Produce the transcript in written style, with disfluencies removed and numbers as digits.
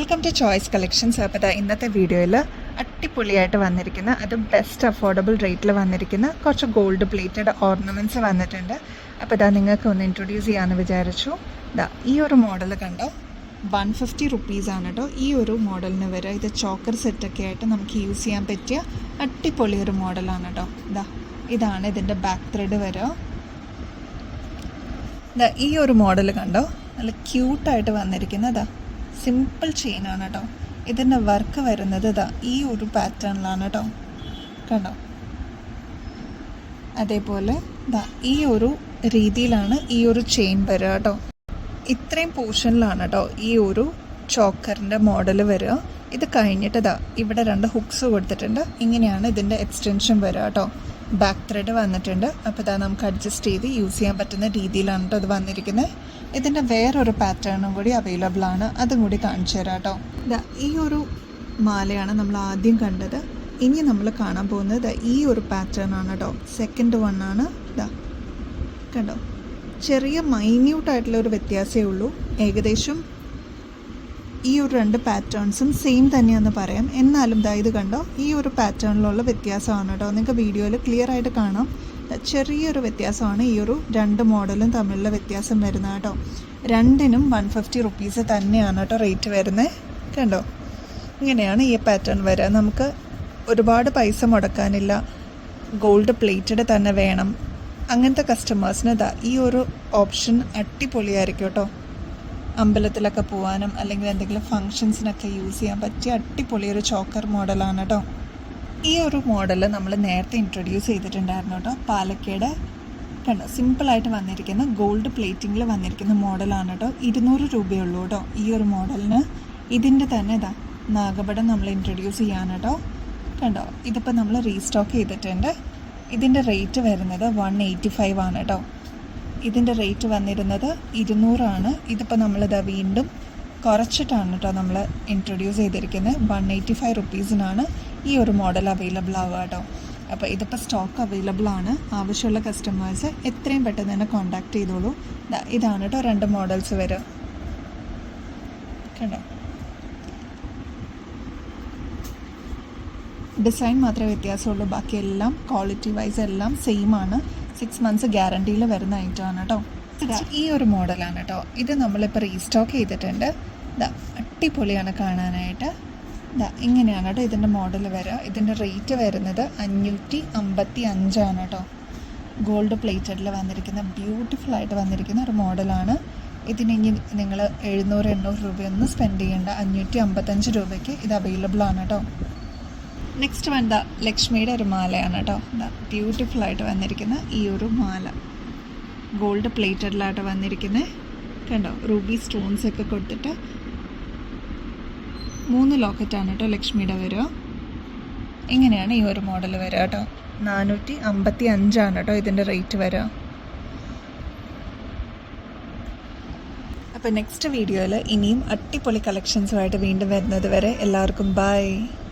Welcome to choice collections. അപ്പോൾ ഇന്നത്തെ വീഡിയോയിൽ അടിപൊളിയായിട്ട് വന്നിരിക്കുന്ന അതും ബെസ്റ്റ് അഫോർഡബിൾ റേറ്റിൽ വന്നിരിക്കുന്ന കുറച്ച് ഗോൾഡ് പ്ലേറ്റഡ് ഓർണമെൻറ്റ്സ് വന്നിട്ടുണ്ട്. അപ്പോൾ നിങ്ങൾക്ക് ഒന്ന് ഇൻട്രൊഡ്യൂസ് ചെയ്യാമെന്ന് വിചാരിച്ചു. ഈ ഒരു മോഡൽ കണ്ടോ, 150 റുപ്പീസാണ് കേട്ടോ ഈ ഒരു മോഡലിന് വരിക. ഇത് ചോക്കർ സെറ്റൊക്കെ ആയിട്ട് നമുക്ക് യൂസ് ചെയ്യാൻ പറ്റിയ അടിപൊളി ഒരു മോഡലാണ് കേട്ടോ. ഇതാണ് ഇതിൻ്റെ ബാക്ക് ത്രെഡ് വരിക. ഈ ഒരു മോഡൽ കണ്ടോ, നല്ല ക്യൂട്ടായിട്ട് വന്നിരിക്കുന്നതാ. സിമ്പിൾ ചെയിനാണ് കേട്ടോ. ഇതിൻ്റെ വർക്ക് വരുന്നത് ഈ ഒരു പാറ്റേണിലാണ് കേട്ടോ, കണ്ടോ. അതേപോലെ ഈ ഒരു രീതിയിലാണ് ഈ ഒരു ചെയിൻ വരിക കേട്ടോ. ഇത്രയും പോർഷനിലാണ് കേട്ടോ ഈ ഒരു ചോക്കറിൻ്റെ മോഡൽ വരിക. ഇത് കഴിഞ്ഞിട്ട് ഇവിടെ 2 ഹുക്സ് കൊടുത്തിട്ടുണ്ട്. ഇങ്ങനെയാണ് ഇതിൻ്റെ എക്സ്റ്റൻഷൻ വരിക കേട്ടോ. ബാക്ക് ത്രെഡ് വന്നിട്ടുണ്ട്. അപ്പോൾ നമുക്ക് അഡ്ജസ്റ്റ് ചെയ്ത് യൂസ് ചെയ്യാൻ പറ്റുന്ന രീതിയിലാണ് കേട്ടോ ഇത് വന്നിരിക്കുന്നത്. ഇതിൻ്റെ വേറൊരു പാറ്റേണും കൂടി അവൈലബിൾ ആണ്, അതും കൂടി കാണിച്ചു തരാം കേട്ടോ. ഈ ഒരു മാലയാണ് നമ്മൾ ആദ്യം കണ്ടത്. ഇനി നമ്മൾ കാണാൻ പോകുന്നത് ഈ ഒരു പാറ്റേൺ ആണ് കേട്ടോ. സെക്കൻഡ് വൺ ആണ്. കണ്ടോ, ചെറിയ മൈന്യൂട്ടായിട്ടുള്ള ഒരു വ്യത്യാസമേ ഉള്ളൂ. ഏകദേശം ഈ ഒരു 2 പാറ്റേൺസും സെയിം തന്നെയാണെന്ന് പറയാം. എന്നാലും ഇത് കണ്ടോ, ഈ ഒരു പാറ്റേണിലുള്ള വ്യത്യാസമാണ് കേട്ടോ. നിങ്ങൾക്ക് വീഡിയോയിൽ ക്ലിയർ ആയിട്ട് കാണാം. ചെറിയൊരു വ്യത്യാസമാണ് ഈ ഒരു 2 മോഡലും തമ്മിലുള്ള വ്യത്യാസം വരുന്നത് കേട്ടോ. രണ്ടിനും 150 റുപ്പീസ് തന്നെയാണ് കേട്ടോ റേറ്റ് വരുന്നത്. കണ്ടോ, ഇങ്ങനെയാണ് ഈ പാറ്റേൺ വരിക. നമുക്ക് ഒരുപാട് പൈസ മുടക്കാനില്ല, ഗോൾഡ് പ്ലേറ്റഡ് തന്നെ വേണം, അങ്ങനത്തെ കസ്റ്റമേഴ്സിന് ഈ ഒരു ഓപ്ഷൻ അടിപൊളിയായിരിക്കും കേട്ടോ. അമ്പലത്തിലൊക്കെ പോകാനും അല്ലെങ്കിൽ എന്തെങ്കിലും ഫങ്ഷൻസിനൊക്കെ യൂസ് ചെയ്യാൻ പറ്റിയ അടിപൊളി ഒരു ചോക്കർ മോഡലാണ് കേട്ടോ. ഈ ഒരു മോഡൽ നമ്മൾ നേരത്തെ ഇൻട്രൊഡ്യൂസ് ചെയ്തിട്ടുണ്ടായിരുന്നു കേട്ടോ. പാലക്കയുടെ കണ്ടോ, സിമ്പിളായിട്ട് വന്നിരിക്കുന്ന ഗോൾഡ് പ്ലേറ്റിങ്ങിൽ വന്നിരിക്കുന്ന മോഡലാണ് കേട്ടോ. 200 രൂപയുള്ളൂ കേട്ടോ ഈ ഒരു മോഡലിന്. ഇതിൻ്റെ തന്നെ നാഗപടം നമ്മൾ ഇൻട്രൊഡ്യൂസ് ചെയ്യാൻ കേട്ടോ. കണ്ടോ, ഇതിപ്പോൾ നമ്മൾ റീസ്റ്റോക്ക് ചെയ്തിട്ടുണ്ട്. ഇതിൻ്റെ റേറ്റ് വരുന്നത് 185 ആണ് കേട്ടോ. ഇതിൻ്റെ റേറ്റ് വന്നിരുന്നത് 200 ആണ്. ഇതിപ്പോൾ നമ്മളിത് വീണ്ടും കുറച്ചിട്ടാണ് കേട്ടോ നമ്മൾ ഇൻട്രൊഡ്യൂസ് ചെയ്തിരിക്കുന്നത്. 185 റുപ്പീസിനാണ് ഈ ഒരു മോഡൽ അവൈലബിൾ ആവുക കേട്ടോ. അപ്പോൾ ഇതിപ്പോൾ സ്റ്റോക്ക് അവൈലബിൾ ആണ്. ആവശ്യമുള്ള കസ്റ്റമേഴ്സ് എത്രയും പെട്ടെന്ന് തന്നെ കോൺടാക്ട് ചെയ്തോളൂ. ഇതാണ് കേട്ടോ 2 മോഡൽസ് വരിക. കണ്ടോ, ഡിസൈൻ മാത്രമേ വ്യത്യാസമുള്ളൂ, ബാക്കിയെല്ലാം ക്വാളിറ്റി വൈസ് എല്ലാം സെയിം ആണ്. 6 മന്ത്സ് ഗ്യാരണ്ടിയിൽ വരുന്ന ഐറ്റമാണ് കേട്ടോ. ഈ ഒരു മോഡലാണ് കേട്ടോ. ഇത് നമ്മളിപ്പോൾ റീസ്റ്റോക്ക് ചെയ്തിട്ടുണ്ട്. അടിപൊളിയാണ് കാണാനായിട്ട്. ഇങ്ങനെയാണ് കേട്ടോ ഇതിൻ്റെ മോഡൽ വരിക. ഇതിൻ്റെ റേറ്റ് വരുന്നത് 555 ആണ് കേട്ടോ. ഗോൾഡ് പ്ലേറ്റഡിൽ വന്നിരിക്കുന്ന ബ്യൂട്ടിഫുൾ ആയിട്ട് വന്നിരിക്കുന്ന ഒരു മോഡലാണ്. ഇതിന് ഇനി നിങ്ങൾ 700-800 രൂപയൊന്നും സ്പെൻഡ് ചെയ്യേണ്ട. 555 രൂപയ്ക്ക് ഇത് അവൈലബിൾ ആണ് കേട്ടോ. നെക്സ്റ്റ് വന്ന ലക്ഷ്മിയുടെ ഒരു മാലയാണ് കേട്ടോ. ബ്യൂട്ടിഫുൾ ആയിട്ട് വന്നിരിക്കുന്ന ഈ ഒരു മാല ഗോൾഡ് പ്ലേറ്റഡിലായിട്ട് വന്നിരിക്കുന്നത്. കണ്ടോ, റൂബി സ്റ്റോൺസ് ഒക്കെ കൊടുത്തിട്ട് 3 ലോക്കറ്റാണ് കേട്ടോ ലക്ഷ്മിയുടെ വരിക. ഇങ്ങനെയാണ് ഈ ഒരു മോഡൽ വരിക കേട്ടോ. 455 ആണ് കേട്ടോ ഇതിൻ്റെ റേറ്റ് വരിക. അപ്പോൾ നെക്സ്റ്റ് വീഡിയോയിൽ ഇനിയും അടിപൊളി കളക്ഷൻസുമായിട്ട് വീണ്ടും വരുന്നത് വരെ എല്ലാവർക്കും ബൈ.